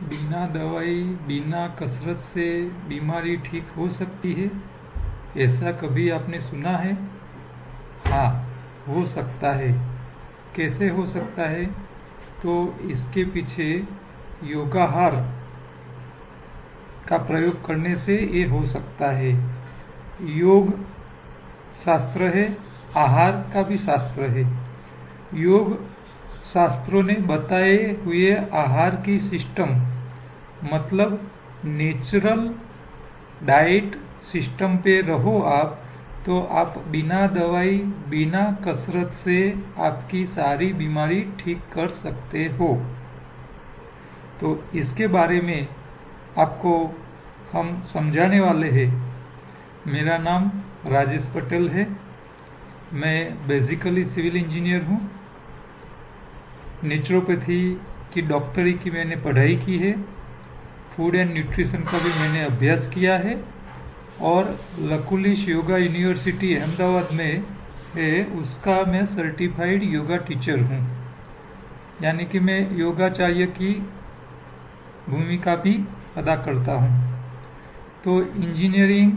बिना दवाई बिना कसरत से बीमारी ठीक हो सकती है? ऐसा कभी आपने सुना है? हाँ, हो सकता है। कैसे हो सकता है? तो इसके पीछे योगाहार का प्रयोग करने से ये हो सकता है। योग शास्त्र है, आहार का भी शास्त्र है। योग शास्त्रों ने बताए हुए आहार की सिस्टम, मतलब नेचुरल डाइट सिस्टम पे रहो आप, तो आप बिना दवाई बिना कसरत से आपकी सारी बीमारी ठीक कर सकते हो। तो इसके बारे में आपको हम समझाने वाले हैं। मेरा नाम राजेश पटेल है। मैं बेसिकली सिविल इंजीनियर हूँ। नेचुरोपैथी की डॉक्टरी की मैंने पढ़ाई की है। फूड एंड न्यूट्रिशन का भी मैंने अभ्यास किया है। और लकुलिश योगा यूनिवर्सिटी अहमदाबाद में है, उसका मैं सर्टिफाइड योगा टीचर हूँ। यानी कि मैं योगाचार्य की भूमिका भी अदा करता हूँ। तो engineering,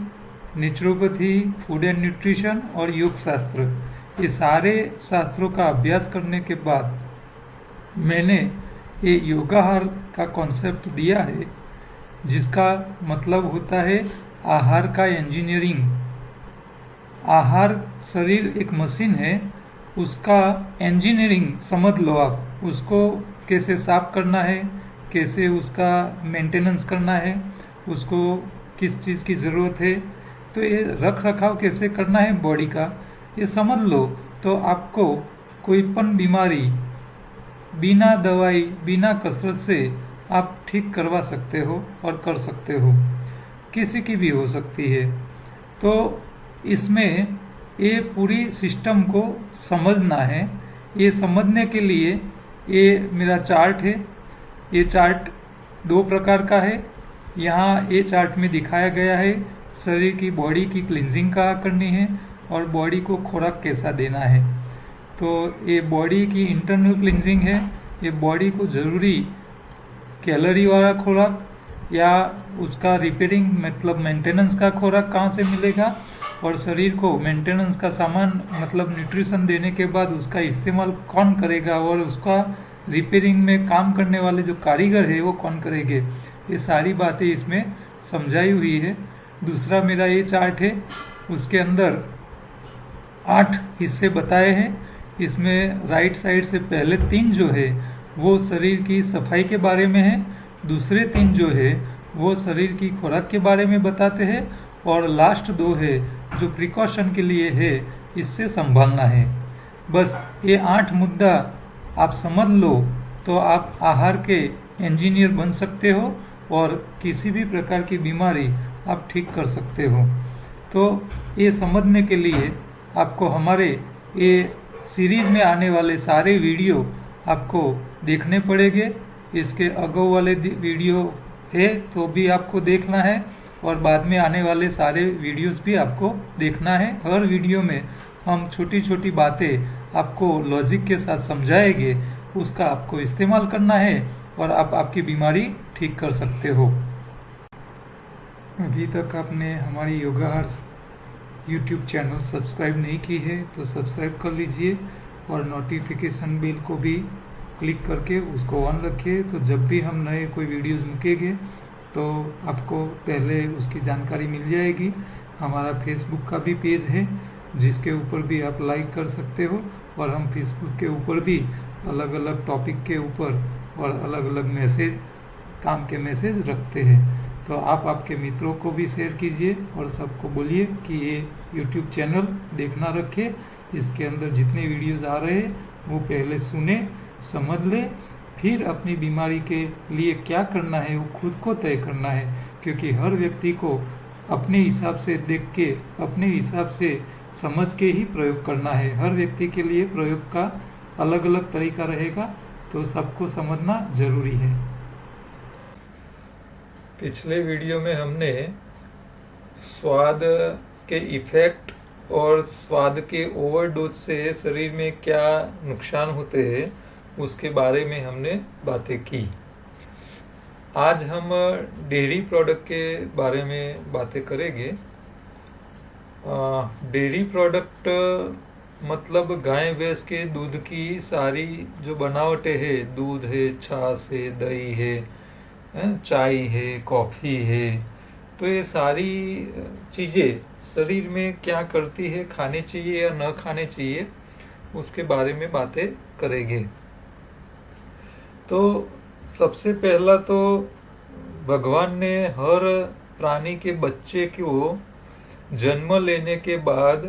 naturopathy, food and nutrition और योग शास्त्र, ये सारे शास्त्रों का अभ्यास करने के बाद मैंने ये योगाहार का कॉन्सेप्ट दिया है, जिसका मतलब होता है आहार का इंजीनियरिंग। आहार शरीर एक मशीन है, उसका इंजीनियरिंग समझ लो आप। उसको कैसे साफ करना है, कैसे उसका मेंटेनेंस करना है, उसको किस चीज़ की ज़रूरत है, तो ये रख रखाव कैसे करना है बॉडी का, ये समझ लो तो आपको कोई पण बीमारी बिना दवाई बिना कसरत से आप ठीक करवा सकते हो और कर सकते हो। किसी की भी हो सकती है। तो इसमें ये पूरी सिस्टम को समझना है। ये समझने के लिए ये मेरा चार्ट है। ये चार्ट दो प्रकार का है। यहाँ ये चार्ट में दिखाया गया है शरीर की बॉडी की क्लींजिंग कहाँ करनी है और बॉडी को खुराक कैसा देना है। तो ये बॉडी की इंटरनल क्लींजिंग है। ये बॉडी को ज़रूरी कैलोरी वाला खुराक या उसका रिपेयरिंग मतलब मेंटेनेंस का खुराक कहाँ से मिलेगा, और शरीर को मेंटेनेंस का सामान मतलब न्यूट्रिशन देने के बाद उसका इस्तेमाल कौन करेगा, और उसका रिपेयरिंग में काम करने वाले जो कारीगर है वो कौन करेंगे, ये सारी बातें इसमें समझाई हुई है। दूसरा मेरा ये चार्ट है, उसके अंदर 8 हिस्से बताए हैं। इसमें राइट साइड से पहले 3 जो है वो शरीर की सफाई के बारे में है, दूसरे 3 जो है वो शरीर की खुराक के बारे में बताते हैं, और लास्ट 2 है जो प्रिकॉशन के लिए है, इससे संभालना है। बस ये 8 मुद्दा आप समझ लो तो आप आहार के इंजीनियर बन सकते हो और किसी भी प्रकार की बीमारी आप ठीक कर सकते हो। तो ये समझने के लिए आपको हमारे ये सीरीज में आने वाले सारे वीडियो आपको देखने पड़ेंगे। इसके अगो वाले वीडियो है तो भी आपको देखना है, और बाद में आने वाले सारे वीडियोस भी आपको देखना है। हर वीडियो में हम छोटी छोटी बातें आपको लॉजिक के साथ समझाएंगे, उसका आपको इस्तेमाल करना है और आप आपकी बीमारी ठीक कर सकते हो। अभी तक आपने हमारी योगाहार यूट्यूब चैनल सब्सक्राइब नहीं की है तो सब्सक्राइब कर लीजिए, और नोटिफिकेशन बेल को भी क्लिक करके उसको ऑन रखिए, तो जब भी हम नए कोई वीडियोस मूकेंगे तो आपको पहले उसकी जानकारी मिल जाएगी। हमारा फेसबुक का भी पेज है जिसके ऊपर भी आप लाइक कर सकते हो, और हम फेसबुक के ऊपर भी अलग अलग टॉपिक के ऊपर और अलग अलग मैसेज, काम के मैसेज रखते हैं। तो आप आपके मित्रों को भी शेयर कीजिए और सबको बोलिए कि ये यूट्यूब चैनल देखना रखे। इसके अंदर जितने वीडियोस आ रहे हैं वो पहले सुने, समझ ले, फिर अपनी बीमारी के लिए क्या करना है वो खुद को तय करना है, क्योंकि हर व्यक्ति को अपने हिसाब से देख के, अपने हिसाब से समझ के ही प्रयोग करना है। हर व्यक्ति के लिए प्रयोग का अलग अलग तरीका रहेगा, तो सबको समझना जरूरी है। पिछले वीडियो में हमने स्वाद के इफेक्ट और स्वाद के ओवरडोज से शरीर में क्या नुकसान होते हैं उसके बारे में हमने बातें की। आज हम डेयरी प्रोडक्ट के बारे में बातें करेंगे। डेयरी प्रोडक्ट मतलब गाय भैंस के दूध की सारी जो बनावटें है, दूध है, छाछ है, दही है, चाय है, कॉफी है, तो ये सारी चीजें शरीर में क्या करती है, खाने चाहिए या न खाने चाहिए, उसके बारे में बातें करेंगे। तो सबसे पहला तो भगवान ने हर प्राणी के बच्चे को जन्म लेने के बाद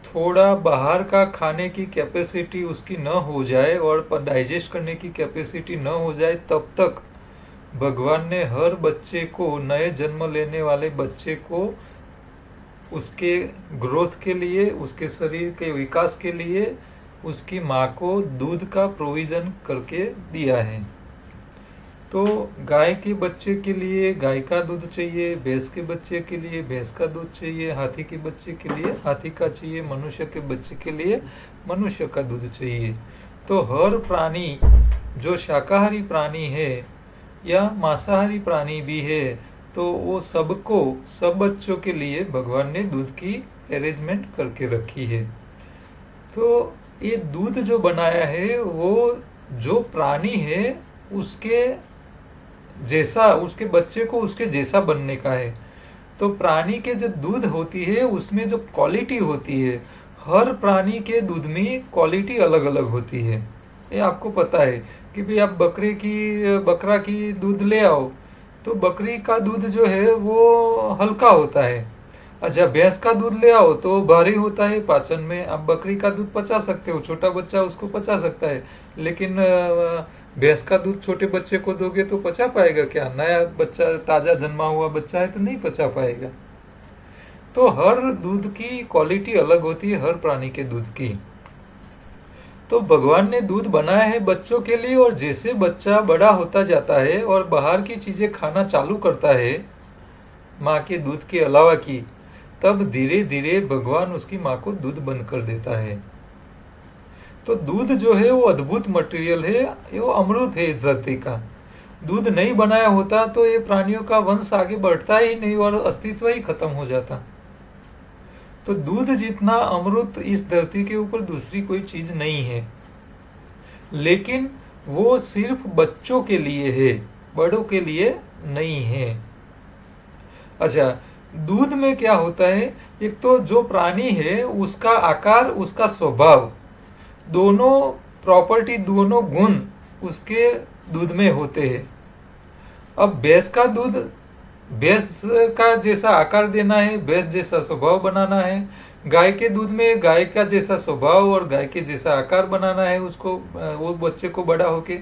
थोड़ा बाहर का खाने की कैपेसिटी उसकी न हो जाए और डाइजेस्ट करने की कैपेसिटी न हो जाए, तब तक भगवान ने हर बच्चे को, नए जन्म लेने वाले बच्चे को, उसके ग्रोथ के लिए, उसके शरीर के विकास के लिए उसकी माँ को दूध का प्रोविजन करके दिया है। तो गाय के बच्चे के लिए गाय का दूध चाहिए, भैंस के बच्चे के लिए भैंस का दूध चाहिए, हाथी के बच्चे के लिए हाथी का चाहिए, मनुष्य के बच्चे के लिए मनुष्य का दूध चाहिए। तो हर प्राणी जो शाकाहारी प्राणी है या मांसाहारी प्राणी भी है, तो वो सबको, सब बच्चों के लिए भगवान ने दूध की अरेंजमेंट करके रखी है। तो ये दूध जो बनाया है वो जो प्राणी है उसके जैसा, उसके बच्चे को उसके जैसा बनने का है। तो प्राणी के जो दूध होती है उसमें जो क्वालिटी होती है, हर प्राणी के दूध में क्वालिटी अलग अलग होती है। ये आपको पता है कि भाई आप बकरा की दूध ले आओ तो बकरी का दूध जो है वो हल्का होता है। अच्छा, भैंस का दूध ले आओ तो भारी होता है पाचन में। आप बकरी का दूध पचा सकते हो, छोटा बच्चा उसको पचा सकता है, लेकिन भैंस का दूध छोटे बच्चे को दोगे तो पचा पाएगा क्या? नया बच्चा, ताजा जन्मा हुआ बच्चा है तो नहीं पचा पाएगा। तो हर दूध की क्वालिटी अलग होती है, हर प्राणी के दूध की। तो भगवान ने दूध बनाया है बच्चों के लिए, और जैसे बच्चा बड़ा होता जाता है और बाहर की चीजें खाना चालू करता है माँ के दूध के अलावा की, तब धीरे धीरे भगवान उसकी माँ को दूध बंद कर देता है। तो दूध जो है वो अद्भुत मटेरियल है, वो अमृत है इस धरती का। दूध नहीं बनाया होता तो ये प्राणियों का वंश आगे बढ़ता ही नहीं और अस्तित्व ही खत्म हो जाता। तो दूध जितना अमृत इस धरती के ऊपर दूसरी कोई चीज नहीं है, लेकिन वो सिर्फ बच्चों के लिए है, बड़ों के लिए नहीं है। अच्छा, दूध में क्या होता है, एक तो जो प्राणी है उसका आकार, उसका स्वभाव, दोनों प्रॉपर्टी, दोनों गुण उसके दूध में होते हैं। अब भैंस का दूध, भैंस का जैसा आकार देना है, भैंस जैसा स्वभाव बनाना है। गाय के दूध में गाय का जैसा स्वभाव और गाय के जैसा आकार बनाना है उसको, वो बच्चे को बड़ा होके।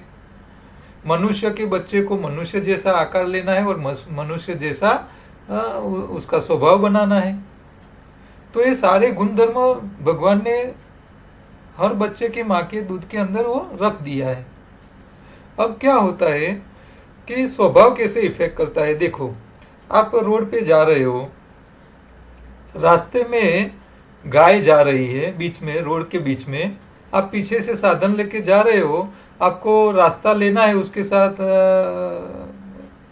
मनुष्य के बच्चे को मनुष्य जैसा आकार लेना है और मनुष्य जैसा उसका स्वभाव बनाना है। तो ये सारे गुणधर्म भगवान ने हर बच्चे के माँ के दूध के अंदर वो रख दिया है। अब क्या होता है कि स्वभाव कैसे इफेक्ट करता है। देखो, आप रोड पे जा रहे हो, रास्ते में गाय जा रही है, बीच में, रोड के बीच में, आप पीछे से साधन लेके जा रहे हो, आपको रास्ता लेना है, उसके साथ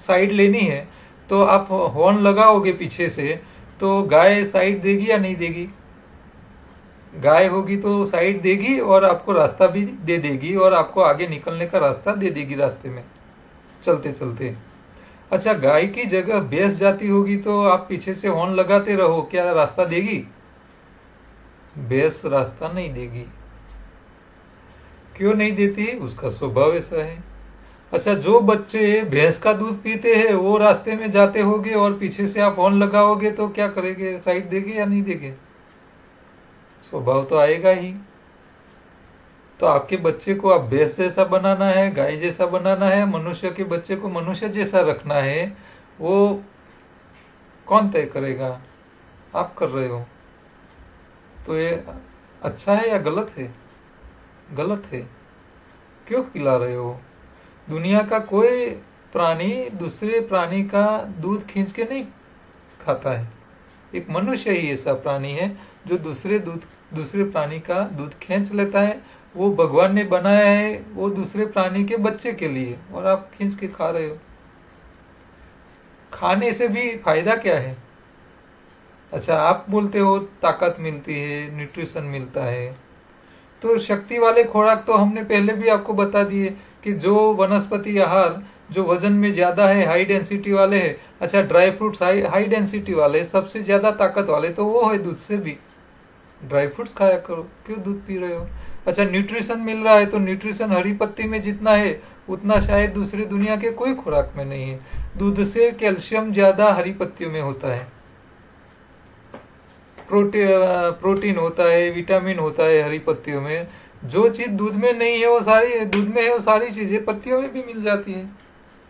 साइड लेनी है, तो आप हॉर्न लगाओगे पीछे से, तो गाय साइड देगी या नहीं देगी? गाय होगी तो साइड देगी और आपको रास्ता भी दे देगी और आपको आगे निकलने का रास्ता दे देगी रास्ते में चलते चलते। अच्छा, गाय की जगह भैंस जाती होगी तो आप पीछे से हॉर्न लगाते रहो, क्या रास्ता देगी? भैंस रास्ता नहीं देगी। क्यों नहीं देती? उसका स्वभाव ऐसा है। अच्छा, जो बच्चे भैंस का दूध पीते हैं वो रास्ते में जाते होंगे और पीछे से आप हॉर्न लगाओगे तो क्या करेंगे? साइड देंगे या नहीं देंगे? स्वभाव तो आएगा ही। तो आपके बच्चे को आप भैंस जैसा बनाना है, गाय जैसा बनाना है, मनुष्य के बच्चे को मनुष्य जैसा रखना है, वो कौन तय करेगा? आप कर रहे हो। तो ये अच्छा है या गलत है? गलत है। क्यों पिला रहे हो? दुनिया का कोई प्राणी दूसरे प्राणी का दूध खींच के नहीं खाता है। एक मनुष्य ही ऐसा प्राणी है जो दूसरे प्राणी का दूध खींच लेता है। वो भगवान ने बनाया है वो दूसरे प्राणी के बच्चे के लिए, और आप खींच के खा रहे हो। खाने से भी फायदा क्या है? अच्छा, आप बोलते हो ताकत मिलती है, न्यूट्रिशन मिलता है। तो शक्ति वाले खुराक तो हमने पहले भी आपको बता दिए कि जो वनस्पति आहार जो वजन में ज्यादा है, हाई डेंसिटी वाले है। अच्छा, ड्राई फ्रूट्स हाई डेंसिटी वाले, सबसे ज्यादा ताकत वाले तो वो है दूध से भी। ड्राई फ्रूट्स खाया करो, क्यों दूध पी रहे हो? अच्छा, न्यूट्रिशन मिल रहा है तो न्यूट्रिशन हरी पत्ती में जितना है उतना शायद दूसरी दुनिया के कोई खुराक में नहीं है। दूध से कैल्शियम ज्यादा हरी पत्तियों में होता है, प्रोटीन होता है, विटामिन होता है हरी पत्तियों में। जो चीज दूध में नहीं है वो सारी दूध में है, वो सारी चीजें पत्तियों में भी मिल जाती है।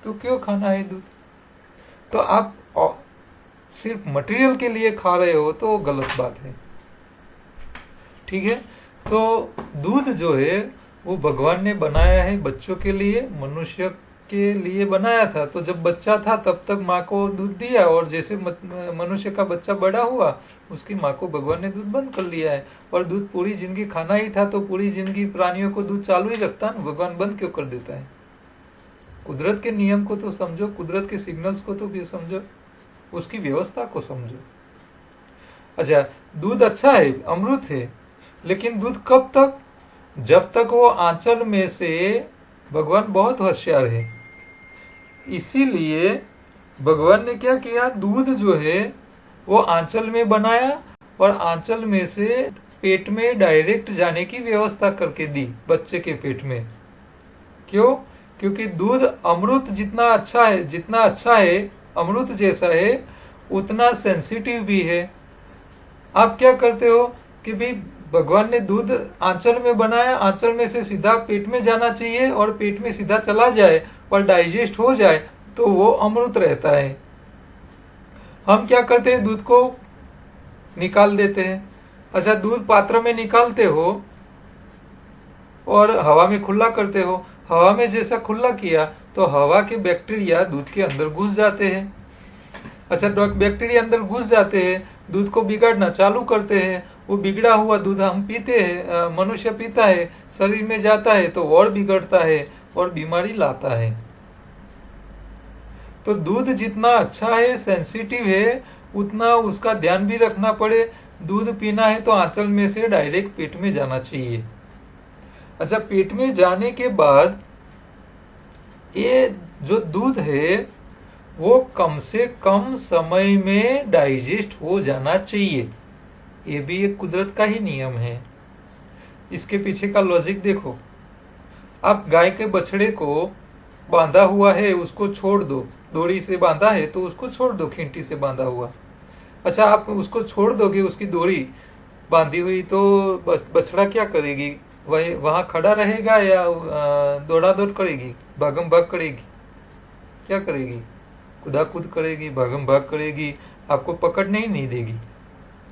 तो क्यों खाना है दूध? तो आप सिर्फ मटेरियल के लिए खा रहे हो तो गलत बात है। ठीक है, तो दूध जो है वो भगवान ने बनाया है बच्चों के लिए, मनुष्य के लिए बनाया था। तो जब बच्चा था तब तक माँ को दूध दिया, और जैसे मनुष्य का बच्चा बड़ा हुआ उसकी माँ को भगवान ने दूध बंद कर लिया है। और दूध पूरी जिंदगी खाना ही था तो पूरी जिंदगी प्राणियों को दूध चालू ही रखता ना, भगवान बंद क्यों कर देता है? कुदरत के नियम को तो समझो, कुदरत के सिग्नल्स को तो भी समझो, उसकी व्यवस्था को समझो। अच्छा, दूध अच्छा है, अमृत है, लेकिन दूध कब तक? जब तक वो आंचल में से, भगवान बहुत होशियार है, इसीलिए भगवान ने क्या किया, दूध जो है वो आंचल में बनाया और आंचल में से पेट में डायरेक्ट जाने की व्यवस्था करके दी बच्चे के पेट में। क्यों? क्योंकि दूध अमृत जितना अच्छा है, अमृत जैसा है, उतना सेंसिटिव भी है। आप क्या करते हो कि भाई भगवान ने दूध आंचल में बनाया, आंचल में से सीधा पेट में जाना चाहिए और पेट में सीधा चला जाए और डाइजेस्ट हो जाए तो वो अमृत रहता है। हम क्या करते हैं, दूध को निकाल देते हैं। अच्छा, दूध पात्र में निकालते हो और हवा में खुला करते हो। हवा में जैसा खुला किया तो हवा के बैक्टीरिया दूध के अंदर घुस जाते हैं। अच्छा, बैक्टीरिया अंदर घुस जाते हैं, दूध को बिगाड़ना चालू करते हैं। वो बिगड़ा हुआ दूध हम पीते हैं, मनुष्य पीता है, शरीर में जाता है तो और बिगड़ता है और बीमारी लाता है। तो दूध जितना अच्छा है, सेंसिटिव है, उतना उसका ध्यान भी रखना पड़े। दूध पीना है तो आंचल में से डायरेक्ट पेट में जाना चाहिए। अच्छा, पेट में जाने के बाद ये जो दूध है वो कम से कम समय में डाइजेस्ट हो जाना चाहिए। ये भी एक कुदरत का ही नियम है। इसके पीछे का लॉजिक देखो। आप गाय के बछड़े को बांधा हुआ है, उसको छोड़ दो, डोरी से बांधा है तो उसको छोड़ दो, खींटी से बांधा हुआ। अच्छा, आप उसको छोड़ दोगे, उसकी डोरी बांधी हुई, तो बछड़ा क्या करेगी? वही वहां खड़ा रहेगा या दौड़ा दौड़ करेगी, भागम भाग करेगी? क्या करेगी? कूदा कूद करेगी, भागम भाग करेगी, आपको पकड़ने ही नहीं देगी।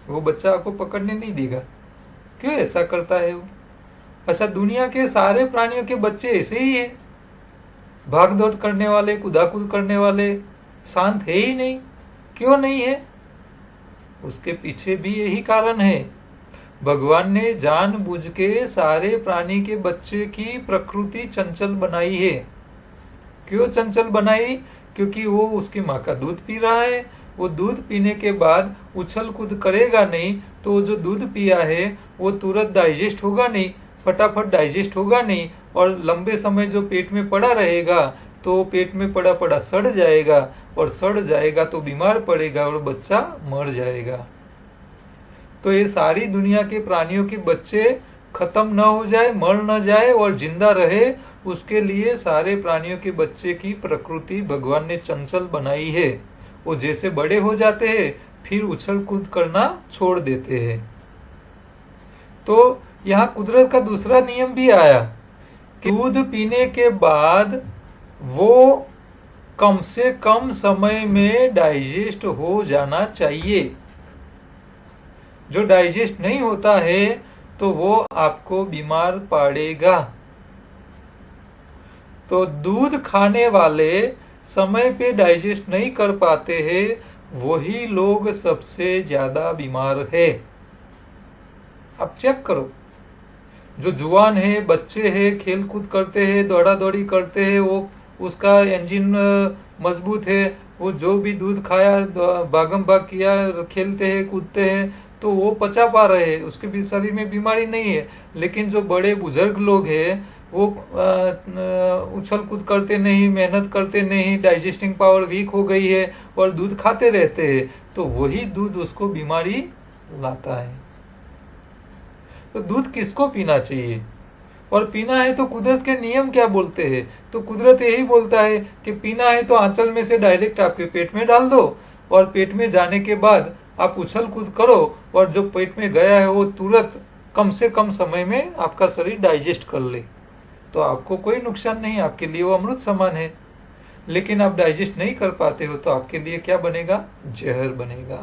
वो बच्चा आपको पकड़ने नहीं देगा। क्यों ऐसा करता है वो? अच्छा, दुनिया के सारे प्राणियों के बच्चे ऐसे ही है, भाग दौड़ करने वाले, कूदा कूद करने वाले, शांत है ही नहीं। क्यों नहीं है? उसके पीछे भी यही कारण है। भगवान ने जानबूझ के सारे प्राणी के बच्चे की प्रकृति चंचल बनाई है। क्यों चंचल बनाई? क्योंकि वो उसकी माँ का दूध पी रहा है। वो दूध पीने के बाद उछल कूद करेगा नहीं तो जो दूध पिया है वो तुरंत डाइजेस्ट होगा नहीं, फटाफट डाइजेस्ट होगा नहीं, और लंबे समय जो पेट में पड़ा रहेगा तो पेट में पड़ा पड़ा सड़ जाएगा, और सड़ जाएगा तो बीमार पड़ेगा और बच्चा मर जाएगा। तो ये सारी दुनिया के प्राणियों के बच्चे खत्म न हो जाए, मर न जाए और जिंदा रहे, उसके लिए सारे प्राणियों के बच्चे की प्रकृति भगवान ने चंचल बनाई है। वो जैसे बड़े हो जाते हैं फिर उछल कूद करना छोड़ देते हैं। तो यहाँ कुदरत का दूसरा नियम भी आया कि दूध पीने के बाद वो कम से कम समय में डाइजेस्ट हो जाना चाहिए। जो डाइजेस्ट नहीं होता है तो वो आपको बीमार पड़ेगा। तो दूध खाने वाले समय पे डाइजेस्ट नहीं कर पाते हैं, वही लोग सबसे ज्यादा बीमार है। आप चेक करो, जो जुआन है, बच्चे हैं, खेल कूद करते हैं, दौड़ा दौड़ी करते हैं, वो उसका इंजन मजबूत है, वो जो भी दूध खाया, भागम भाग किया, खेलते हैं कूदते हैं, तो वो पचा पा रहे हैं, उसके भी शरीर में बीमारी नहीं है। लेकिन जो बड़े बुजुर्ग लोग हैं वो उछल कूद करते नहीं, मेहनत करते नहीं, डाइजेस्टिंग पावर वीक हो गई है और दूध खाते रहते हैं, तो वही दूध उसको बीमारी लाता है। तो दूध किसको पीना चाहिए? और पीना है तो कुदरत के नियम क्या बोलते हैं? तो कुदरत यही बोलता है कि पीना है तो आंचल में से डायरेक्ट आपके पेट में डाल दो, और पेट में जाने के बाद आप उछल कूद करो, और जो पेट में गया है वो तुरंत कम से कम समय में आपका शरीर डाइजेस्ट कर ले, तो आपको कोई नुकसान नहीं, आपके लिए वो अमृत समान है। लेकिन आप डाइजेस्ट नहीं कर पाते हो तो आपके लिए क्या बनेगा? जहर बनेगा।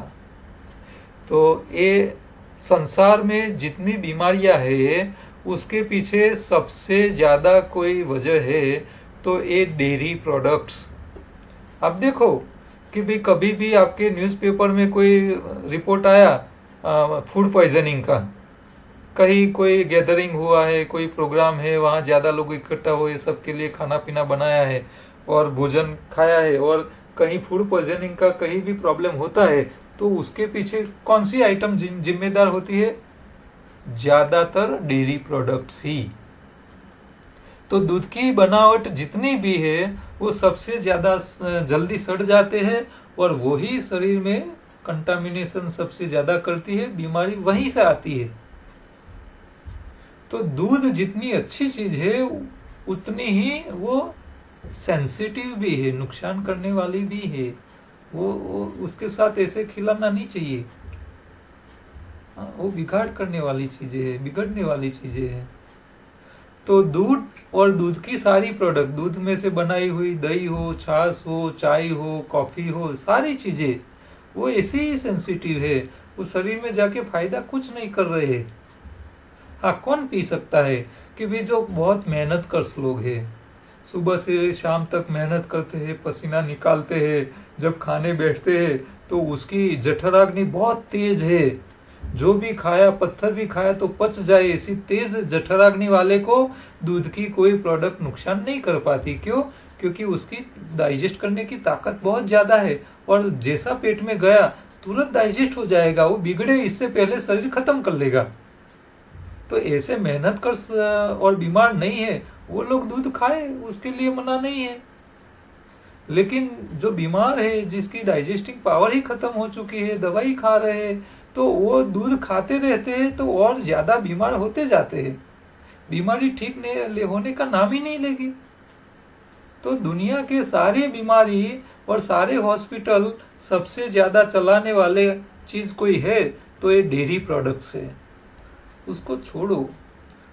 तो ये संसार में जितनी बीमारियां है उसके पीछे सबसे ज्यादा कोई वजह है तो ये डेयरी प्रोडक्ट्स। आप देखो कि भाई कभी भी आपके न्यूज़पेपर में कोई रिपोर्ट आया फूड पॉइजनिंग का, कहीं कोई गैदरिंग हुआ है, कोई प्रोग्राम है, वहां ज्यादा लोग इकट्ठा हुए, सबके लिए खाना पीना बनाया है और भोजन खाया है, और कहीं फूड पॉइजनिंग का कहीं भी प्रॉब्लम होता है, तो उसके पीछे कौन सी आइटम जिम्मेदार होती है? ज्यादातर डेयरी प्रोडक्ट्स ही। तो दूध की बनावट जितनी भी है वो सबसे ज्यादा जल्दी सड़ जाते हैं, और वही शरीर में कंटामिनेशन सबसे ज्यादा करती है, बीमारी वहीं से आती है। तो दूध जितनी अच्छी चीज है उतनी ही वो सेंसिटिव भी है, नुकसान करने वाली भी है। वो उसके साथ ऐसे खिलाना नहीं चाहिए, वो बिगाड़ करने वाली चीजें है, बिगड़ने वाली चीजें है। तो दूध और दूध की सारी प्रोडक्ट, दूध में से बनाई हुई दही हो, छाछ हो, चाय हो, कॉफी हो, सारी चीजें वो ऐसे ही सेंसिटिव है, वो शरीर में जाके फायदा कुछ नहीं कर रहे हैं। हाँ, कौन पी सकता है? कि भी जो बहुत मेहनत कर लोग हैं, सुबह से शाम तक मेहनत करते हैं, पसीना निकालते हैं, जब खाने बैठते हैं तो उसकी जठराग्नि बहुत तेज है, जो भी खाया, पत्थर भी खाया तो पच जाए, ऐसी तेज जठराग्नि वाले को दूध की कोई प्रोडक्ट नुकसान नहीं कर पाती। क्यों? क्योंकि उसकी डाइजेस्ट करने की ताकत बहुत ज्यादा है, और जैसा पेट में गया तुरंत डाइजेस्ट हो जाएगा, वो बिगड़े इससे पहले शरीर खत्म कर लेगा। तो ऐसे मेहनत कर और बीमार नहीं है वो लोग दूध खाए, उसके लिए मना नहीं है। लेकिन जो बीमार है, जिसकी डाइजेस्टिंग पावर ही खत्म हो चुकी है, दवाई खा रहे हैं, तो वो दूध खाते रहते हैं तो और ज्यादा बीमार होते जाते हैं, बीमारी ठीक नहीं होने का नाम ही नहीं लेगी। तो दुनिया के सारे बीमारी और सारे हॉस्पिटल सबसे ज्यादा चलाने वाले चीज कोई है तो ये डेयरी प्रोडक्ट्स है। उसको छोड़ो।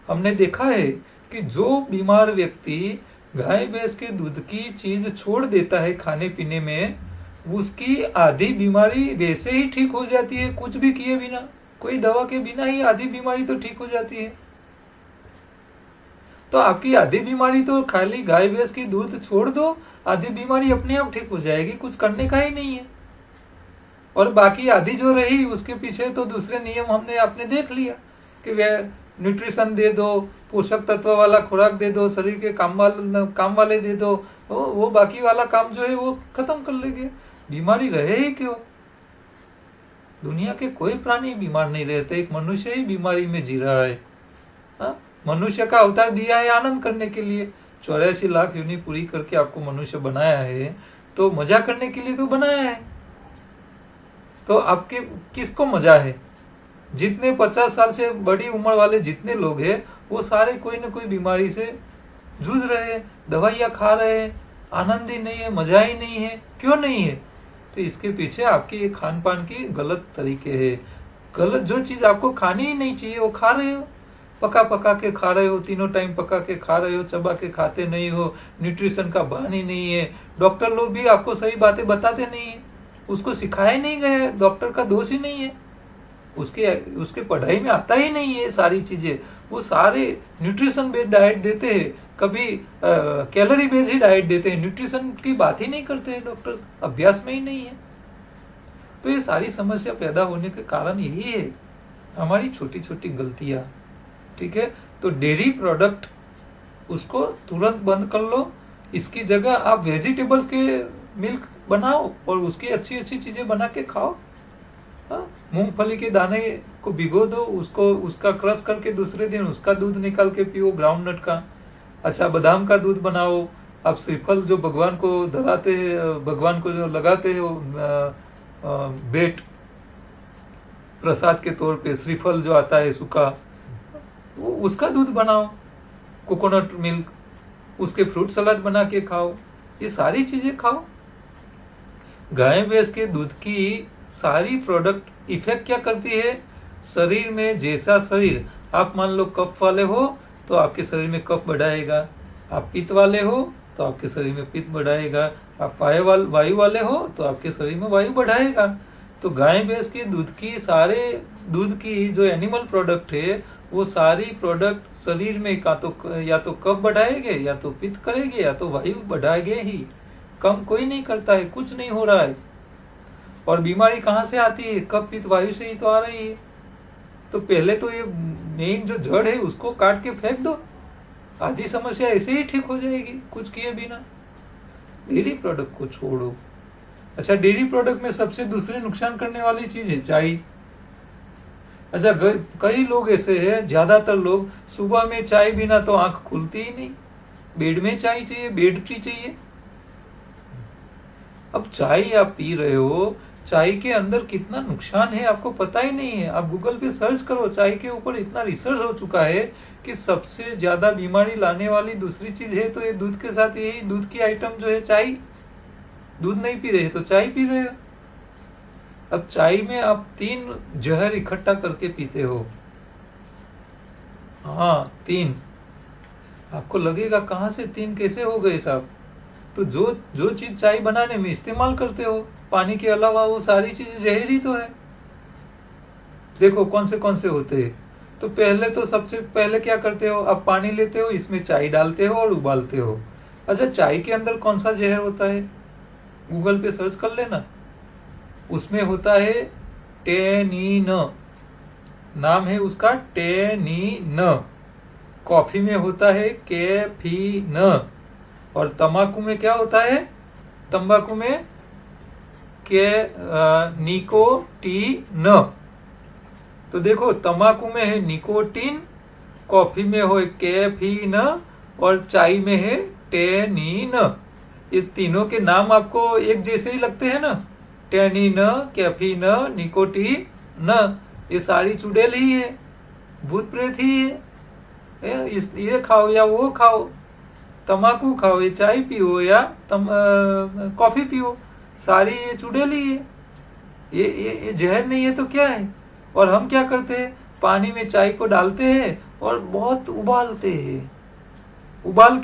हमने देखा है कि जो बीमार व्यक्ति गाय भैंस के दूध की चीज छोड़ देता है खाने पीने में, उसकी आधी बीमारी वैसे ही ठीक हो जाती है, कुछ भी किए बिना, कोई दवा के बिना ही आधी बीमारी तो ठीक हो जाती है। तो आपकी आधी बीमारी तो खाली गाय भैंस की दूध छोड़ दो, आधी बीमारी अपने आप ठीक हो जाएगी, कुछ करने का ही नहीं है। और बाकी आधी जो रही उसके पीछे तो दूसरे नियम हमने आपने देख लिया कि वे न्यूट्रिशन दे दो, पोषक तत्व वाला खुराक दे दो, शरीर के काम वाले दे दो, वो बाकी वाला काम जो है वो खत्म कर लेंगे, बीमारी रहे ही क्यों। दुनिया के कोई प्राणी बीमार नहीं रहते, एक मनुष्य ही बीमारी में जी रहा है। मनुष्य का अवतार दिया है आनंद करने के लिए, 84 लाख योनि पूरी करके आपको मनुष्य बनाया है, तो मजा करने के लिए तो बनाया है। तो आपके किसको मजा है? जितने 50 साल से बड़ी उम्र वाले जितने लोग हैं वो सारे कोई न कोई बीमारी से जूझ रहे हैं, दवाइयां खा रहे हैं, आनंद ही नहीं है, मजा ही नहीं है। क्यों नहीं है? तो इसके पीछे आपकी खान पान की गलत तरीके है। गलत जो चीज आपको खानी ही नहीं चाहिए वो खा रहे हो, पका पका के खा रहे हो, तीनों टाइम पका के खा रहे हो, चबा के खाते नहीं हो, न्यूट्रिशन का भान ही नहीं है। डॉक्टर लोग भी आपको सही बातें बताते नहीं है, उसको सिखाया नहीं गया, डॉक्टर का दोष ही नहीं है, उसके पढ़ाई में आता ही नहीं है सारी चीजें। वो सारे न्यूट्रिशन बेस्ड डाइट देते हैं, कभी कैलोरी बेस्ड ही डाइट देते हैं, न्यूट्रिशन की बात ही नहीं करते हैं डॉक्टर, अभ्यास में ही नहीं है। तो ये सारी समस्या पैदा होने के कारण यही है, हमारी छोटी छोटी गलतियां। ठीक है, तो डेयरी प्रोडक्ट उसको तुरंत बंद कर लो, इसकी जगह आप वेजिटेबल्स के मिल्क बनाओ और उसकी अच्छी अच्छी चीजें बना के खाओ। हाँ, मूंगफली के दाने को भिगो दो, उसको उसका क्रश करके दूसरे दिन उसका दूध निकाल के पियो, ग्राउंड नट का। अच्छा, बादाम का दूध बनाओ। आप श्रीफल जो भगवान को धराते, भगवान को जो लगाते हो बेट प्रसाद के तौर पे, श्रीफल जो आता है सूखा, वो उसका दूध बनाओ, कोकोनट मिल्क, उसके फ्रूट सलाद बना के खाओ। ये सारी चीजें खाओ। गाय भैंस के दूध की सारी प्रोडक्ट इफेक्ट क्या करती है शरीर में? जैसा शरीर, आप मान लो कफ वाले हो तो आपके शरीर में कफ बढ़ाएगा, आप पित्त वाले हो तो आपके शरीर में पित्त बढ़ाएगा, आप वायु वाले हो तो आपके शरीर में वायु बढ़ाएगा। तो गाय भैंस के दूध की, सारे दूध की जो एनिमल प्रोडक्ट है, वो सारी प्रोडक्ट शरीर में या तो कफ बढ़ाएंगे, या तो पित्त करेंगे, या तो वायु बढ़ाएंगे ही। कम कोई नहीं करता है, कुछ नहीं हो रहा है। और बीमारी कहाँ से आती है? कफ पित्त वायु से ही तो आ रही है। तो पहले तो ये मेन जो जड़ है उसको काट के फेंक दो, आधी समस्या ऐसे ही ठीक हो जाएगी कुछ किए बिना। डेयरी प्रोडक्ट को छोड़ो। अच्छा, डेयरी प्रोडक्ट में सबसे दूसरे नुकसान करने वाली चीज है चाय। अच्छा, कई लोग ऐसे हैं, ज्यादातर लोग सुबह में चाय बिना तो आंख खुलती ही नहीं, बेड में चाय चाहिए, बेड टी चाहिए। अब चाय आप पी रहे हो, चाय के अंदर कितना नुकसान है आपको पता ही नहीं है। आप गूगल पे सर्च करो, चाय के ऊपर इतना रिसर्च हो चुका है कि सबसे ज्यादा बीमारी लाने वाली दूसरी चीज है तो ये दूध के साथ यही दूध की आइटम जो है चाय। दूध नहीं पी रहे तो चाय पी रहे हो। अब चाय में आप 3 जहर इकट्ठा करके पीते हो। हाँ, 3। आपको लगेगा कहां से 3 कैसे हो गए साहब? तो जो चीज चाय बनाने में इस्तेमाल करते हो पानी के अलावा, वो सारी चीजें जहरी तो है। देखो कौन से होते हैं। तो पहले तो सबसे पहले क्या करते हो, आप पानी लेते हो, इसमें चाय डालते हो और उबालते हो। अच्छा, चाय के अंदर कौन सा जहर होता है? गूगल पे सर्च कर लेना, उसमें होता है टेनिन, नाम है उसका टेनिन। कॉफी में होता है कैफीन, और तंबाकू में क्या होता है? तंबाकू में निकोटीन। तो देखो, तंबाकू में है निकोटीन, कॉफी में हो कैफीन, और चाय में है टेनिन। ये तीनों के नाम आपको एक जैसे ही लगते हैं ना, टेनिन, कैफीन, निकोटीन। ये सारी चुड़ैल ही है, भूत प्रेत ही है। ये खाओ या वो खाओ, तंबाकू खाओ या चाय पियो या कॉफी पियो, सारी ये चुड़ैल ही है। ये जहर नहीं है तो क्या है? और हम क्या करते हैं, पानी में चाय को डालते हैं और बहुत उबालते हैं। उबाल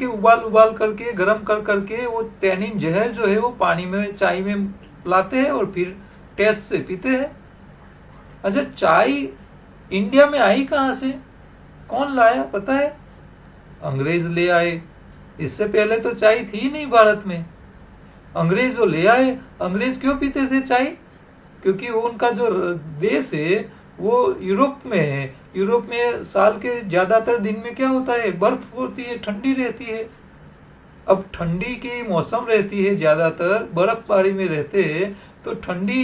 करके, गरम कर करके वो टैनिन जहर जो है वो पानी में, चाय में लाते हैं और फिर टेस्ट से पीते हैं। अच्छा, चाय इंडिया में आई कहां से? कौन लाया पता है? अंग्रेज ले आए। इससे पहले तो चाय थी नहीं भारत में। अंग्रेज जो ले आए। अंग्रेज क्यों पीते थे चाय? क्योंकि वो उनका जो देश है वो यूरोप में है। यूरोप में साल के ज्यादातर दिन में क्या होता है, बर्फ होती है, ठंडी रहती है। अब ठंडी की मौसम रहती है, ज्यादातर बर्फबारी में रहते हैं, तो ठंडी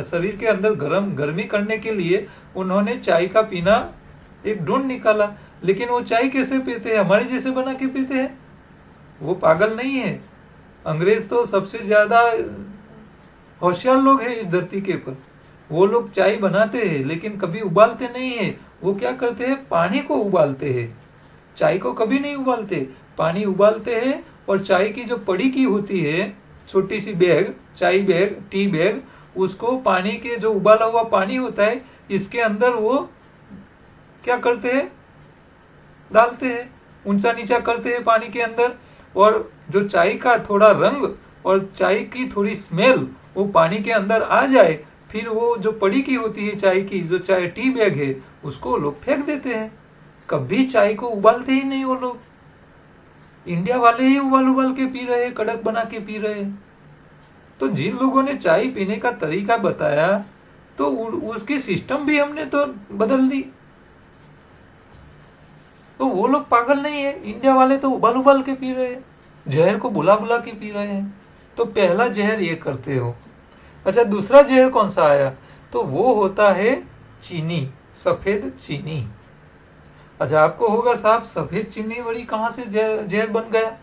शरीर के अंदर गर्मी करने के लिए उन्होंने चाय का पीना एक ढूंढ निकाला। लेकिन वो चाय कैसे पीते हैं? हमारे जैसे बना के पीते हैं। वो पागल नहीं है। अंग्रेज तो सबसे ज्यादा होशियार लोग हैं इस धरती के ऊपर। वो लोग चाय बनाते हैं लेकिन कभी उबालते नहीं है। वो क्या करते हैं, पानी को उबालते हैं, चाय को कभी नहीं उबालते। पानी उबालते हैं और चाय की जो पड़ी की होती है छोटी सी बैग, चाय बैग, टी बैग, उसको पानी के जो उबाला हुआ पानी होता है इसके अंदर वो क्या करते हैं, डालते हैं, ऊंचा नीचा करते हैं पानी के अंदर। और जो चाय का थोड़ा रंग और चाय की थोड़ी स्मेल वो पानी के अंदर आ जाए, फिर वो जो पड़ी की होती है चाय की, जो चाय टी बैग है, उसको लोग फेंक देते हैं। कभी चाय को उबालते ही नहीं वो लोग। इंडिया वाले ही उबाल के पी रहे हैं, कड़क बना के पी रहे हैं। तो जिन लोगों ने चाय पीने का तरीका बताया तो उसकी सिस्टम भी हमने तो बदल दी। तो वो लोग पागल नहीं है। इंडिया वाले तो उबाल के पी रहे हैं, जहर को बुला के पी रहे हैं। तो पहला जहर ये करते हो। अच्छा, दूसरा जहर कौन सा आया? तो वो होता है चीनी, सफेद चीनी। अच्छा, आपको होगा साहब सफेद चीनी बड़ी कहां से जहर बन गया?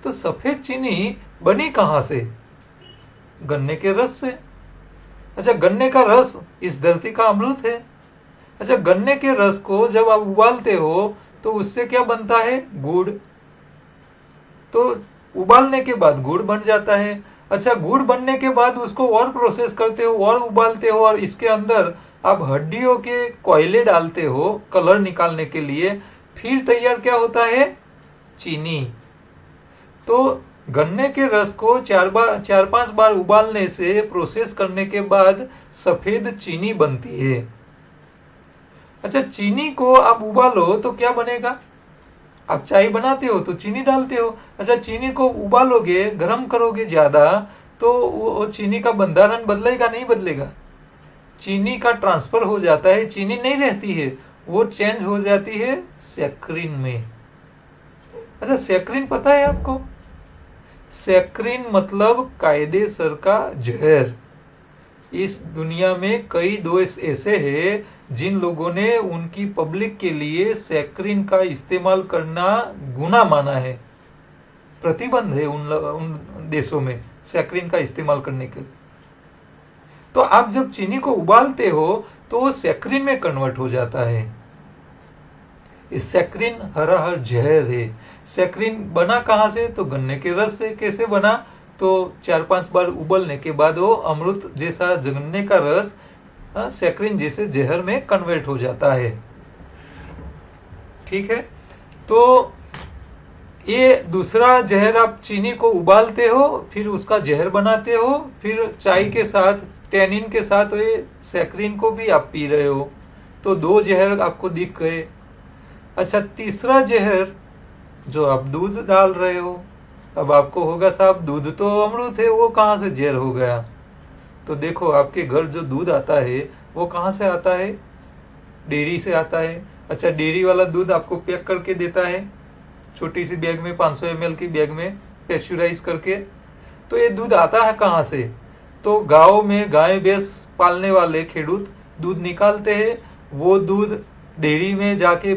तो सफेद चीनी बनी कहां से? गन्ने के रस से। अच्छा, गन्ने का रस इस धरती का अमृत है। अच्छा, गन्ने के रस को जब आप उबालते हो तो उससे क्या बनता है? गुड़। तो उबालने के बाद गुड़ बन जाता है। अच्छा, गुड़ बनने के बाद उसको और प्रोसेस करते हो और उबालते हो और इसके अंदर आप हड्डियों के कोयले डालते हो कलर निकालने के लिए। फिर तैयार क्या होता है? चीनी। तो गन्ने के रस को 4-5 बार उबालने से, प्रोसेस करने के बाद सफेद चीनी बनती है। अच्छा, चीनी को आप उबालो तो क्या बनेगा? आप चाय बनाते हो तो चीनी डालते हो। अच्छा, चीनी को उबालोगे, गर्म करोगे ज्यादा, तो वो चीनी का बंधारण बदलेगा नहीं बदलेगा? चीनी का ट्रांसफर हो जाता है, चीनी नहीं रहती है, वो चेंज हो जाती है सैक्रिन में। अच्छा, सैक्रिन पता है आपको? सैक्रिन मतलब कायदेसर का जहर। इस दुनिया में कई दोस्त ऐसे हैं जिन लोगों ने उनकी पब्लिक के लिए सैक्रिन का इस्तेमाल करना गुनाह माना है। प्रतिबंध है उन देशों में सैक्रिन का इस्तेमाल करने के। तो आप जब चीनी को उबालते हो तो वो सैक्रिन में कन्वर्ट हो जाता है। इस सैक्रिन हरा जहर है। सैक्रिन बना कहां से? तो गन्ने के रस से। कैसे बना? तो 4-5 बार उबलने के बाद वो अमृत जैसा गन्ने का रस सैक्रिन जैसे जहर में कन्वर्ट हो जाता है। ठीक है, तो ये दूसरा जहर आप चीनी को उबालते हो, फिर उसका जहर बनाते हो, फिर चाय के साथ, टैनिन के साथ ये सैक्रिन को भी आप पी रहे हो। तो 2 जहर आपको दिख गए। अच्छा, तीसरा जहर जो आप दूध डाल रहे हो। अब आपको होगा साहब दूध तो अमृत है, वो कहां से जहर हो गया? तो देखो, आपके घर जो दूध आता है वो कहां से आता है? डेयरी से आता है। अच्छा, डेयरी वाला दूध आपको पैक करके देता है छोटी सी बैग में, 500 ml की बैग में पेस्चुराइज करके। तो ये दूध आता है कहां से? तो गांव में गाय भैंस पालने वाले खेडूत दूध निकालते हैं। वो दूध डेयरी में जाके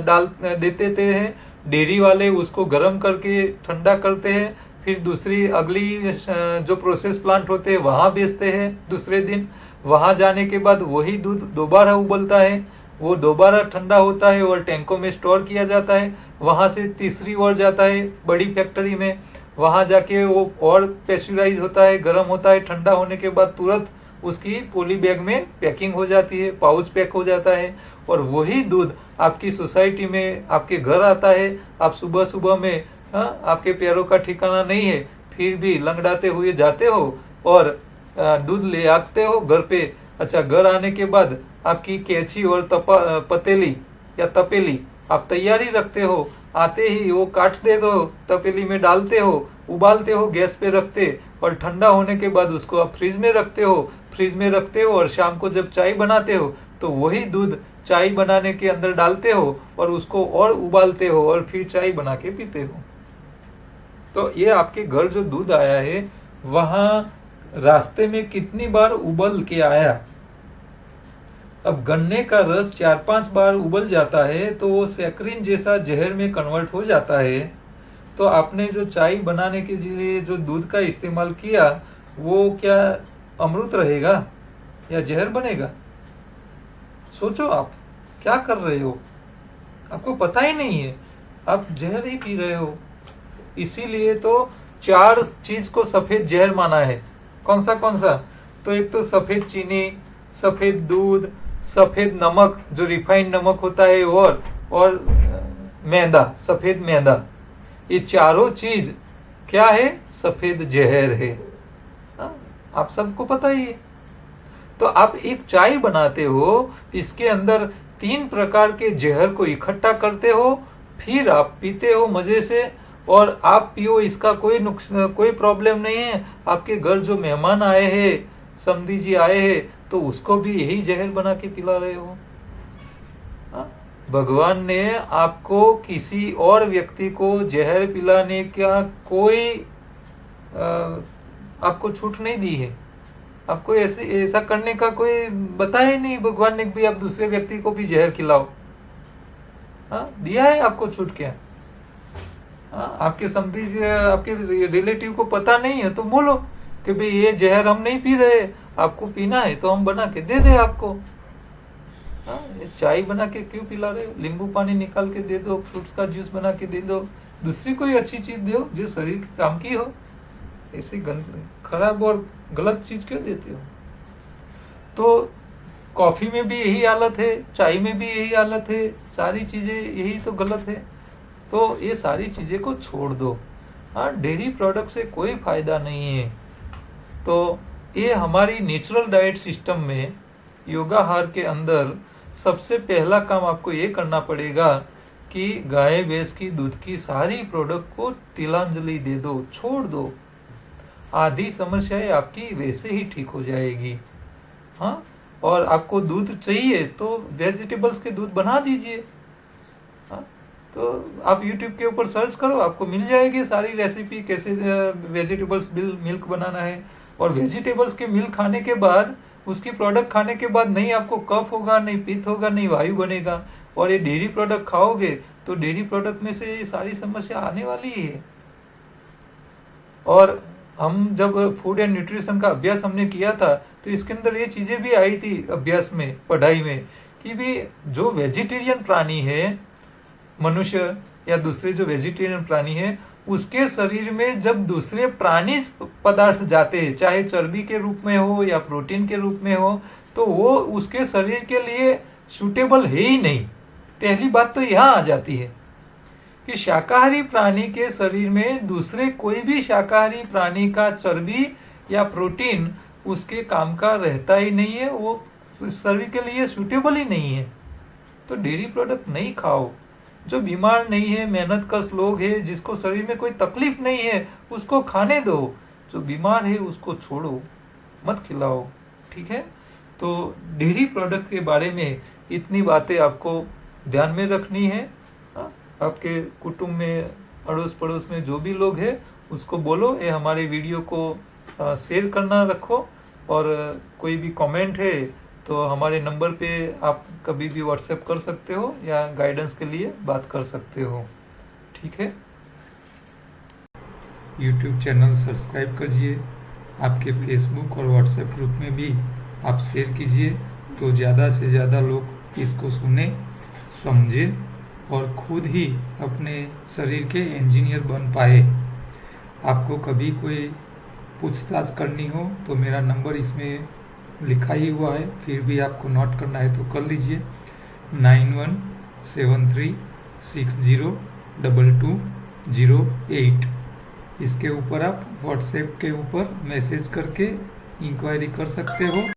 डाल देते हैं। डेयरी वाले उसको गर्म करके ठंडा करते हैं। फिर दूसरी अगली जो प्रोसेस प्लांट होते हैं वहां बेचते हैं दूसरे दिन। वहां जाने के बाद वही दूध दोबारा उबलता है, वो दोबारा ठंडा होता है और टैंकों में स्टोर किया जाता है। वहां से तीसरी ओर जाता है बड़ी फैक्ट्री में, वहां जाके वो और पेस्चुराइज होता है, गर्म होता है। ठंडा होने के बाद तुरंत उसकी पॉली बैग में पैकिंग हो जाती है, पाउच पैक हो जाता है और वही दूध आपकी सोसाइटी में आपके घर आता है। आप सुबह सुबह में आपके पैरों का ठिकाना नहीं है, फिर भी लंगड़ाते हुए जाते हो और दूध ले आते हो घर पे। अच्छा, घर आने के बाद आपकी कैंची और पतेली या तपेली आप तैयारी रखते हो। आते ही वो काट दे दो, तपेली में डालते हो, उबालते हो, गैस पे रखते, और ठंडा होने के बाद उसको आप फ्रिज में रखते हो। फ्रिज में रखते हो और शाम को जब चाय बनाते हो तो वही दूध चाय बनाने के अंदर डालते हो और उसको और उबालते हो और फिर चाय बना के पीते हो। तो ये आपके घर जो दूध आया है वहां रास्ते में कितनी बार उबल के आया? अब गन्ने का रस 4-5 बार उबल जाता है तो वो सैक्रिन जैसा जहर में कन्वर्ट हो जाता है। तो आपने जो चाय बनाने के लिए जो दूध का इस्तेमाल किया वो क्या अमृत रहेगा या जहर बनेगा? सोचो, आप क्या कर रहे हो? आपको पता ही नहीं है, आप जहर ही पी रहे हो। इसीलिए तो 4 चीज को सफेद जहर माना है। कौन सा? तो एक तो सफेद चीनी, सफेद दूध, सफेद नमक जो रिफाइंड नमक होता है, और मैदा, सफेद मैदा। ये चारों चीज क्या है? सफेद जहर है। आप सबको पता ही है। तो आप एक चाय बनाते हो, इसके अंदर 3 प्रकार के जहर को इकट्ठा करते हो, फिर आप पीते हो मजे से। और आप पियो, इसका कोई प्रॉब्लम नहीं है। आपके घर जो मेहमान आए हैं, समधी जी आए हैं, तो उसको भी यही जहर बना के पिला रहे हो। भगवान ने आपको किसी और व्यक्ति को जहर पिलाने का कोई आपको छूट नहीं दी है, आपको ऐसा करने का कोई बताया ही नहीं भगवान ने भी आप दूसरे व्यक्ति को भी जहर खिलाओ। हाँ, दिया है आपको छूट क्या? हाँ, आपके समझी आपके रिलेटिव को पता नहीं है तो बोलो कि भाई ये जहर हम नहीं पी रहे, आपको पीना है तो हम बना के दे दे आपको। हाँ, ये चाय बना के क्यों पिला रहे हो? नींबू पानी निकाल के दे दो, फ्रूट्स का जूस बना के दे दो, दूसरी कोई अच्छी चीज दो जो शरीर के काम की हो। ऐसी खराब और गलत चीज क्यों देते हो? तो कॉफी में भी यही हालत है, चाय में भी यही हालत है, सारी चीजें यही तो गलत है। तो ये सारी चीजें को छोड़ दो। हाँ, डेयरी प्रोडक्ट से कोई फायदा नहीं है। तो ये हमारी नेचुरल डाइट सिस्टम में योगाहार के अंदर सबसे पहला काम आपको ये करना पड़ेगा कि गाय भैंस की दूध की सारी प्रोडक्ट को तिलांजलि दे दो, छोड़ दो। आधी समस्याएं आपकी वैसे ही ठीक हो जाएगी। हाँ, और आपको दूध चाहिए तो वेजिटेबल्स के दूध बना दीजिए। हाँ, तो आप YouTube के ऊपर सर्च करो, आपको मिल जाएगी सारी रेसिपी कैसे वेजिटेबल्स मिल्क बनाना है। और वेजिटेबल्स के मिल्क खाने के बाद, उसकी प्रोडक्ट खाने के बाद नहीं आपको कफ होगा, नहीं पित्त होगा, नहीं वायु बनेगा। और ये डेयरी प्रोडक्ट खाओगे तो डेयरी प्रोडक्ट में से ये सारी समस्या आने वाली है। और हम जब फूड एंड न्यूट्रिशन का अभ्यास हमने किया था तो इसके अंदर ये चीजें भी आई थी अभ्यास में, पढ़ाई में, कि भी जो वेजिटेरियन प्राणी है, मनुष्य या दूसरे जो वेजिटेरियन प्राणी है, उसके शरीर में जब दूसरे प्राणीज पदार्थ जाते हैं, चाहे चर्बी के रूप में हो या प्रोटीन के रूप में हो, तो वो उसके शरीर के लिए सूटेबल है ही नहीं। पहली बात तो यहाँ आ जाती है कि शाकाहारी प्राणी के शरीर में दूसरे कोई भी शाकाहारी प्राणी का चर्बी या प्रोटीन उसके काम का रहता ही नहीं है, वो शरीर के लिए सूटेबल ही नहीं है। तो डेयरी प्रोडक्ट नहीं खाओ। जो बीमार नहीं है, मेहनतकश लोग है, जिसको शरीर में कोई तकलीफ नहीं है, उसको खाने दो। जो बीमार है उसको छोड़ो, मत खिलाओ। ठीक है? तो डेयरी प्रोडक्ट के बारे में इतनी बातें आपको ध्यान में रखनी है। आपके कुटुंब में, अड़ोस पड़ोस में जो भी लोग हैं उसको बोलो, ये हमारे वीडियो को शेयर करना रखो। और कोई भी कमेंट है तो हमारे नंबर पे आप कभी भी व्हाट्सएप कर सकते हो या गाइडेंस के लिए बात कर सकते हो। ठीक है? यूट्यूब चैनल सब्सक्राइब कीजिए। आपके फेसबुक और व्हाट्सएप ग्रुप में भी आप शेयर कीजिए, तो ज़्यादा से ज़्यादा लोग इसको सुने, समझे और खुद ही अपने शरीर के इंजीनियर बन पाए। आपको कभी कोई पूछताछ करनी हो तो मेरा नंबर इसमें लिखा ही हुआ है, फिर भी आपको नोट करना है तो कर लीजिए, 9173602208। इसके ऊपर आप व्हाट्सएप के ऊपर मैसेज करके इंक्वायरी कर सकते हो।